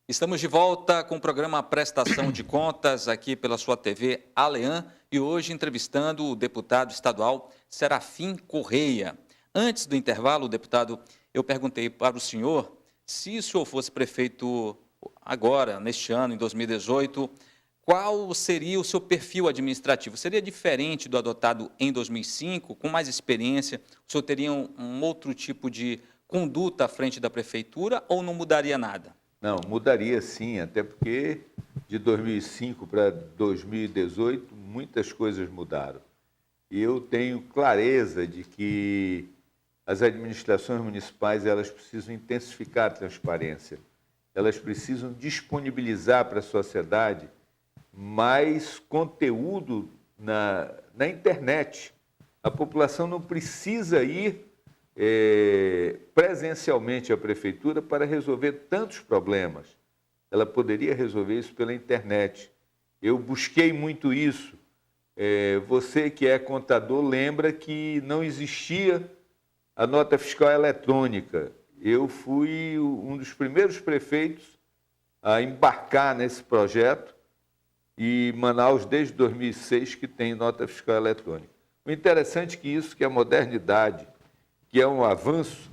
Estamos de volta com o programa Prestação de Contas, aqui pela sua TV Aleã, e hoje entrevistando o deputado estadual Serafim Correia. Antes do intervalo, deputado, eu perguntei para o senhor se o senhor fosse prefeito agora, neste ano, em 2018, qual seria o seu perfil administrativo? Seria diferente do adotado em 2005, com mais experiência? O senhor teria um outro tipo de conduta à frente da prefeitura ou não mudaria nada? Não, mudaria sim, até porque de 2005 para 2018 muitas coisas mudaram. E eu tenho clareza de que as administrações municipais elas precisam intensificar a transparência. Elas precisam disponibilizar para a sociedade mais conteúdo na internet. A população não precisa ir presencialmente à prefeitura para resolver tantos problemas. Ela poderia resolver isso pela internet. Eu busquei muito isso. Você que é contador lembra que não existia a nota fiscal eletrônica. Eu fui um dos primeiros prefeitos a embarcar nesse projeto e Manaus, desde 2006, que tem nota fiscal eletrônica. O interessante é que isso, que é a modernidade, que é um avanço,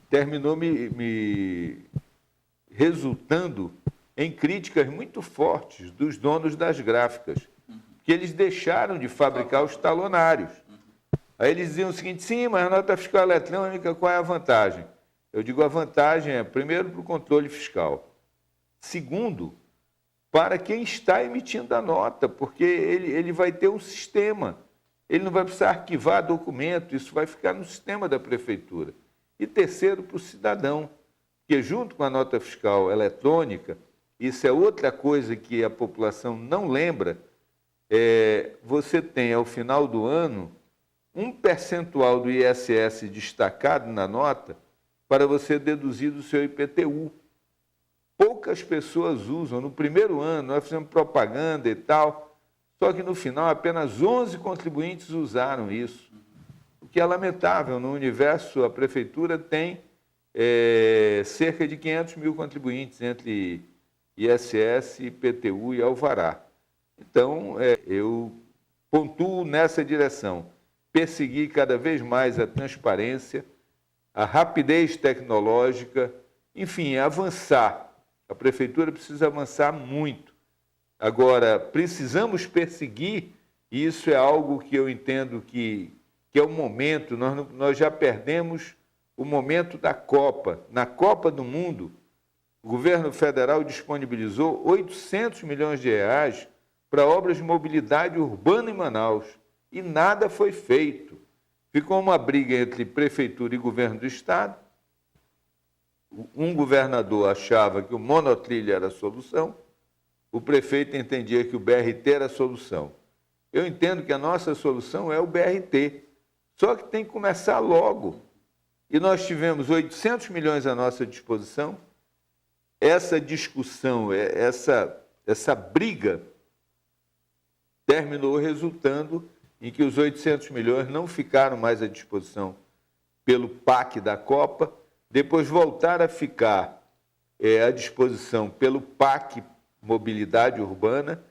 terminou me resultando em críticas muito fortes dos donos das gráficas, que eles deixaram de fabricar os talonários. Aí eles diziam o seguinte: sim, mas a nota fiscal eletrônica, qual é a vantagem? Eu digo, a vantagem é, primeiro, para o controle fiscal. Segundo, para quem está emitindo a nota, porque ele vai ter um sistema. Ele não vai precisar arquivar documento, isso vai ficar no sistema da prefeitura. E terceiro, para o cidadão, porque junto com a nota fiscal eletrônica, isso é outra coisa que a população não lembra, você tem, ao final do ano, um percentual do ISS destacado na nota para você deduzir do seu IPTU. Poucas pessoas usam. No primeiro ano, nós fizemos propaganda e tal, só que no final apenas 11 contribuintes usaram isso, o que é lamentável. No universo, a prefeitura tem cerca de 500 mil contribuintes entre ISS, IPTU e Alvará. Então, eu pontuo nessa direção, perseguir cada vez mais a transparência, a rapidez tecnológica, enfim, avançar. A prefeitura precisa avançar muito. Agora, precisamos perseguir, e isso é algo que eu entendo que é o momento, nós já perdemos o momento da Copa. Na Copa do Mundo, o governo federal disponibilizou 800 milhões de reais para obras de mobilidade urbana em Manaus, e nada foi feito. Ficou uma briga entre prefeitura e governo do estado. Um governador achava que o monotrilho era a solução, o prefeito entendia que o BRT era a solução. Eu entendo que a nossa solução é o BRT, só que tem que começar logo. E nós tivemos 800 milhões à nossa disposição. Essa discussão, essa briga terminou resultando em que os 800 milhões não ficaram mais à disposição pelo PAC da Copa, depois voltaram a ficar à disposição pelo PAC Mobilidade Urbana,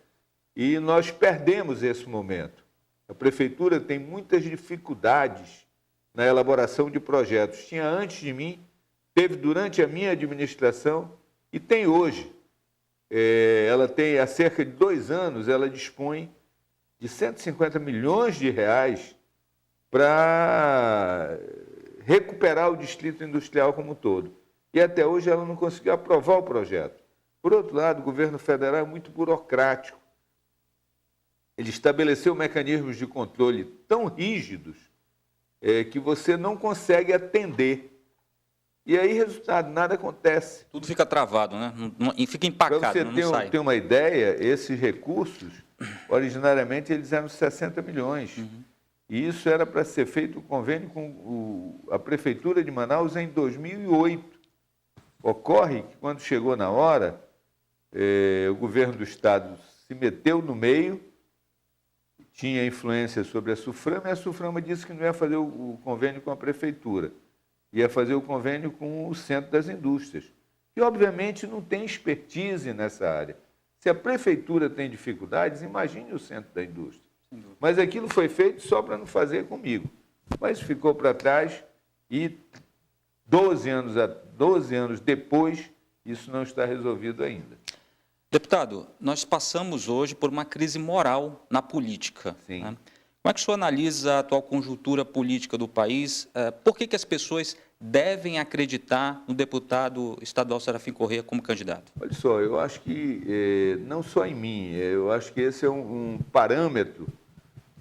e nós perdemos esse momento. A prefeitura tem muitas dificuldades na elaboração de projetos. Tinha antes de mim, teve durante a minha administração e tem hoje. Ela tem, há cerca de 2 anos, ela dispõe de 150 milhões de reais para recuperar o distrito industrial como um todo. E até hoje ela não conseguiu aprovar o projeto. Por outro lado, o governo federal é muito burocrático. Ele estabeleceu mecanismos de controle tão rígidos que você não consegue atender. E aí, resultado, nada acontece. Tudo fica travado, né? E fica empacado, para você não sai. ter uma ideia, esses recursos, originariamente, eles eram 60 milhões. Uhum. E isso era para ser feito um convênio com a Prefeitura de Manaus em 2008. Ocorre que, quando chegou na hora, o governo do estado se meteu no meio, tinha influência sobre a SUFRAMA, e a SUFRAMA disse que não ia fazer o convênio com a prefeitura, ia fazer o convênio com o Centro das Indústrias. que obviamente não tem expertise nessa área. Se a prefeitura tem dificuldades, imagine o centro da indústria. Mas aquilo foi feito só para não fazer comigo. Mas ficou para trás e 12 anos depois, isso não está resolvido ainda. Deputado, nós passamos hoje por uma crise moral na política. Sim. Né? Como é que o senhor analisa a atual conjuntura política do país? Por que as pessoas devem acreditar no deputado estadual Serafim Corrêa como candidato? Olha só, eu acho que, não só em mim, eu acho que esse é um parâmetro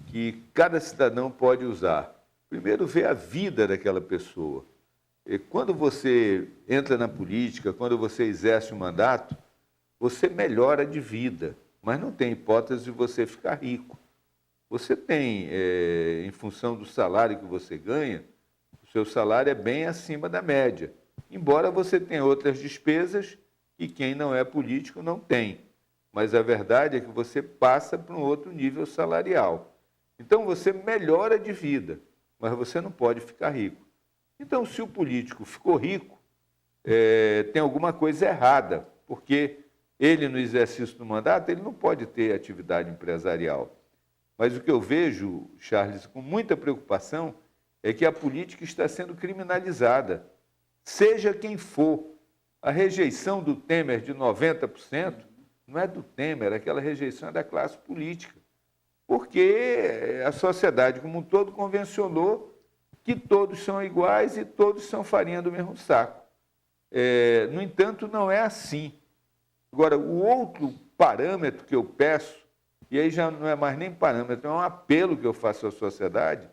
que cada cidadão pode usar. Primeiro, ver a vida daquela pessoa. E quando você entra na política, quando você exerce um mandato, você melhora de vida, mas não tem hipótese de você ficar rico. Você tem, em função do salário que você ganha, o seu salário é bem acima da média, embora você tenha outras despesas que quem não é político não tem. Mas a verdade é que você passa para um outro nível salarial. Então você melhora de vida, mas você não pode ficar rico. Então, se o político ficou rico, tem alguma coisa errada, porque ele, no exercício do mandato, ele não pode ter atividade empresarial. Mas o que eu vejo, Charles, com muita preocupação, é que a política está sendo criminalizada, seja quem for. A rejeição do Temer de 90% não é do Temer, aquela rejeição é da classe política. Porque a sociedade como um todo convencionou que todos são iguais e todos são farinha do mesmo saco. No entanto, não é assim. Agora, o outro parâmetro que eu peço, e aí já não é mais nem parâmetro, é um apelo que eu faço à sociedade,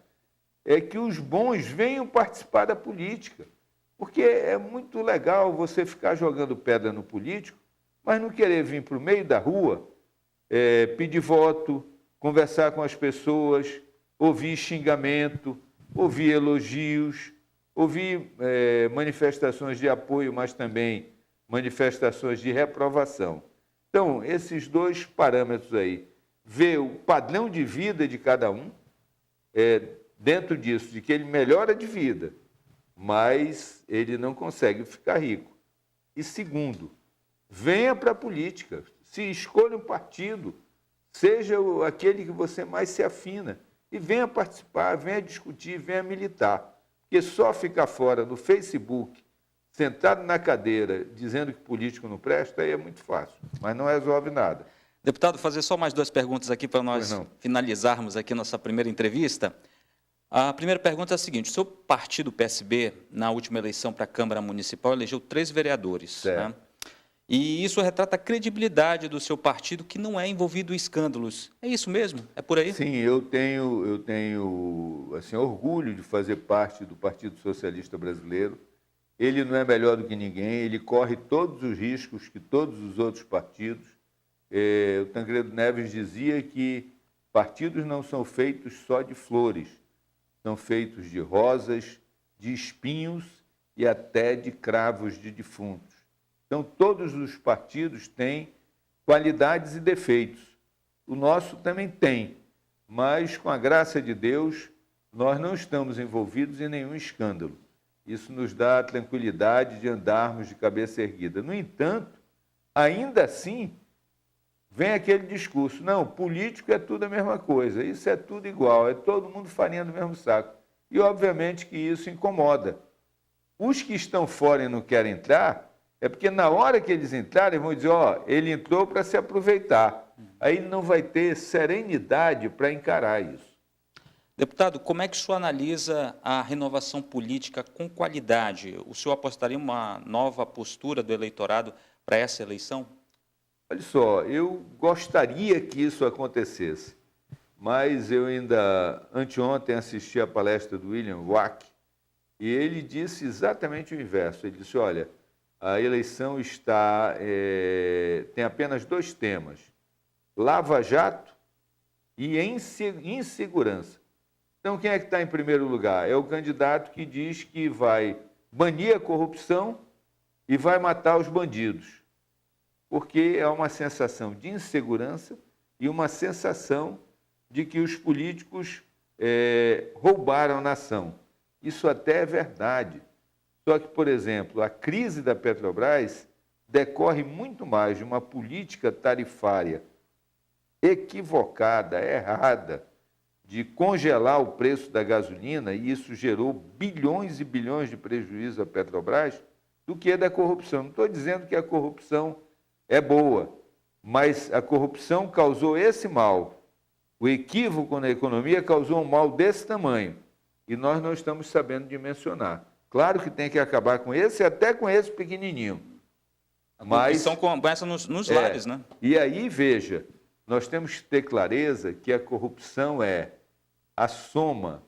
é que os bons venham participar da política. Porque é muito legal você ficar jogando pedra no político, mas não querer vir para o meio da rua, pedir voto, conversar com as pessoas, ouvir xingamento, ouvir elogios, ouvir manifestações de apoio, mas também manifestações de reprovação. Então, esses dois parâmetros aí, ver o padrão de vida de cada um, dentro disso, de que ele melhora de vida, mas ele não consegue ficar rico. E segundo, venha para a política, se escolha um partido, seja aquele que você mais se afina, e venha participar, venha discutir, venha militar. Porque só ficar fora no Facebook, sentado na cadeira, dizendo que político não presta, aí é muito fácil, mas não resolve nada. Deputado, fazer só mais duas perguntas aqui para nós finalizarmos aqui nossa primeira entrevista. A primeira pergunta é a seguinte: o seu partido, PSB, na última eleição para a Câmara Municipal, elegeu 3 vereadores. Né? E isso retrata a credibilidade do seu partido, que não é envolvido em escândalos. É isso mesmo? É por aí? Sim, eu tenho assim, orgulho de fazer parte do Partido Socialista Brasileiro. Ele não é melhor do que ninguém, ele corre todos os riscos que todos os outros partidos. O Tancredo Neves dizia que partidos não são feitos só de flores, são feitos de rosas, de espinhos e até de cravos de defuntos. Então, todos os partidos têm qualidades e defeitos. O nosso também tem, mas, com a graça de Deus, nós não estamos envolvidos em nenhum escândalo. Isso nos dá a tranquilidade de andarmos de cabeça erguida. No entanto, ainda assim, vem aquele discurso: não, político é tudo a mesma coisa, isso é tudo igual, é todo mundo farinha do mesmo saco. E, obviamente, que isso incomoda. Os que estão fora e não querem entrar, é porque na hora que eles entrarem, vão dizer: ele entrou para se aproveitar. Aí não vai ter serenidade para encarar isso. Deputado, como é que o senhor analisa a renovação política com qualidade? O senhor apostaria em uma nova postura do eleitorado para essa eleição? Olha só, eu gostaria que isso acontecesse, mas eu ainda, anteontem, assisti a palestra do William Wack, e ele disse exatamente o inverso. Ele disse: olha, a eleição tem apenas 2 temas: Lava Jato e insegurança. Então, quem é que está em primeiro lugar? É o candidato que diz que vai banir a corrupção e vai matar os bandidos, porque é uma sensação de insegurança e uma sensação de que os políticos roubaram a nação. Isso até é verdade. Só que, por exemplo, a crise da Petrobras decorre muito mais de uma política tarifária equivocada, errada, de congelar o preço da gasolina, e isso gerou bilhões e bilhões de prejuízo à Petrobras, do que da corrupção. Não estou dizendo que a corrupção é boa, mas a corrupção causou esse mal. O equívoco na economia causou um mal desse tamanho, e nós não estamos sabendo dimensionar. Claro que tem que acabar com esse, até com esse pequenininho. A corrupção começa nos lares, né? E aí, veja, nós temos que ter clareza que a corrupção é a soma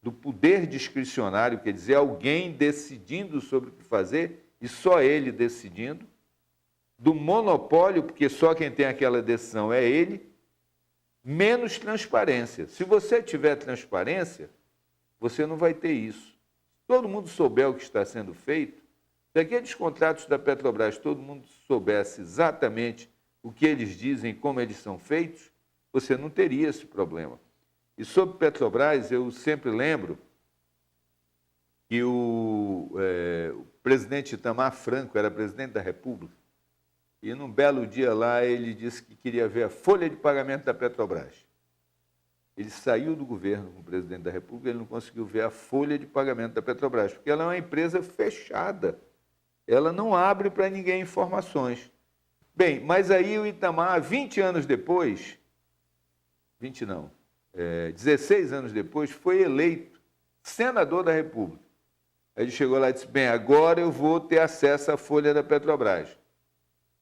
do poder discricionário, quer dizer, alguém decidindo sobre o que fazer e só ele decidindo, do monopólio, porque só quem tem aquela decisão é ele, menos transparência. Se você tiver transparência, você não vai ter isso. Se todo mundo souber o que está sendo feito, se aqueles contratos da Petrobras todo mundo soubesse exatamente o que eles dizem, como eles são feitos, você não teria esse problema. E sobre Petrobras, eu sempre lembro que o presidente Itamar Franco era presidente da República, e num belo dia lá ele disse que queria ver a folha de pagamento da Petrobras. Ele saiu do governo como presidente da República, ele não conseguiu ver a folha de pagamento da Petrobras, porque ela é uma empresa fechada, ela não abre para ninguém informações. Bem, mas aí o Itamar, 20 anos depois, 16 anos depois, foi eleito senador da República. Aí ele chegou lá e disse, bem, agora eu vou ter acesso à folha da Petrobras.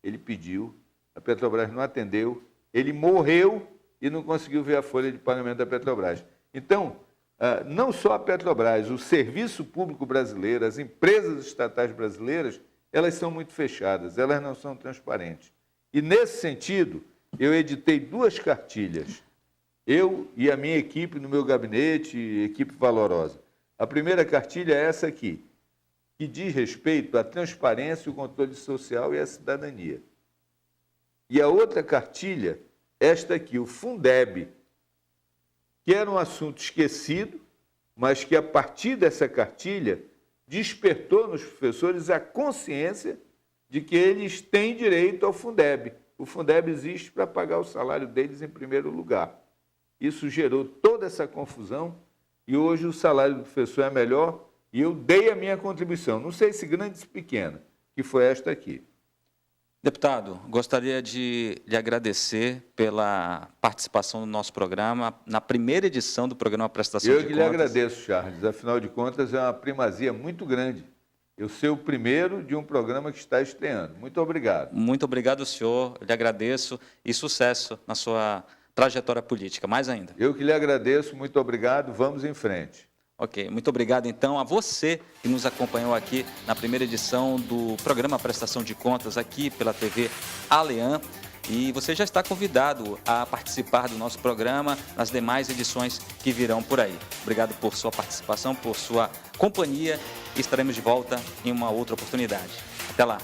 Ele pediu, a Petrobras não atendeu, ele morreu e não conseguiu ver a folha de pagamento da Petrobras. Então, não só a Petrobras, o serviço público brasileiro, as empresas estatais brasileiras, elas são muito fechadas, elas não são transparentes. E, nesse sentido, eu editei 2 cartilhas, eu e a minha equipe no meu gabinete, equipe valorosa. A primeira cartilha é essa aqui, que diz respeito à transparência, o controle social e à cidadania. E a outra cartilha, esta aqui, o Fundeb, que era um assunto esquecido, mas que a partir dessa cartilha despertou nos professores a consciência de que eles têm direito ao Fundeb. O Fundeb existe para pagar o salário deles em primeiro lugar. Isso gerou toda essa confusão e hoje o salário do professor é melhor e eu dei a minha contribuição, não sei se grande ou se pequena, que foi esta aqui. Deputado, gostaria de lhe agradecer pela participação no nosso programa, na primeira edição do programa Prestação de Contas. Eu que lhe agradeço, Charles. Afinal de contas, é uma primazia muito grande. Eu ser o primeiro de um programa que está estreando. Muito obrigado. Muito obrigado, senhor. Eu lhe agradeço e sucesso na sua trajetória política, mais ainda. Eu que lhe agradeço, muito obrigado. Vamos em frente. Ok, muito obrigado então a você que nos acompanhou aqui na primeira edição do programa Prestação de Contas aqui pela TV Alean. E você já está convidado a participar do nosso programa nas demais edições que virão por aí. Obrigado por sua participação, por sua companhia e estaremos de volta em uma outra oportunidade. Até lá!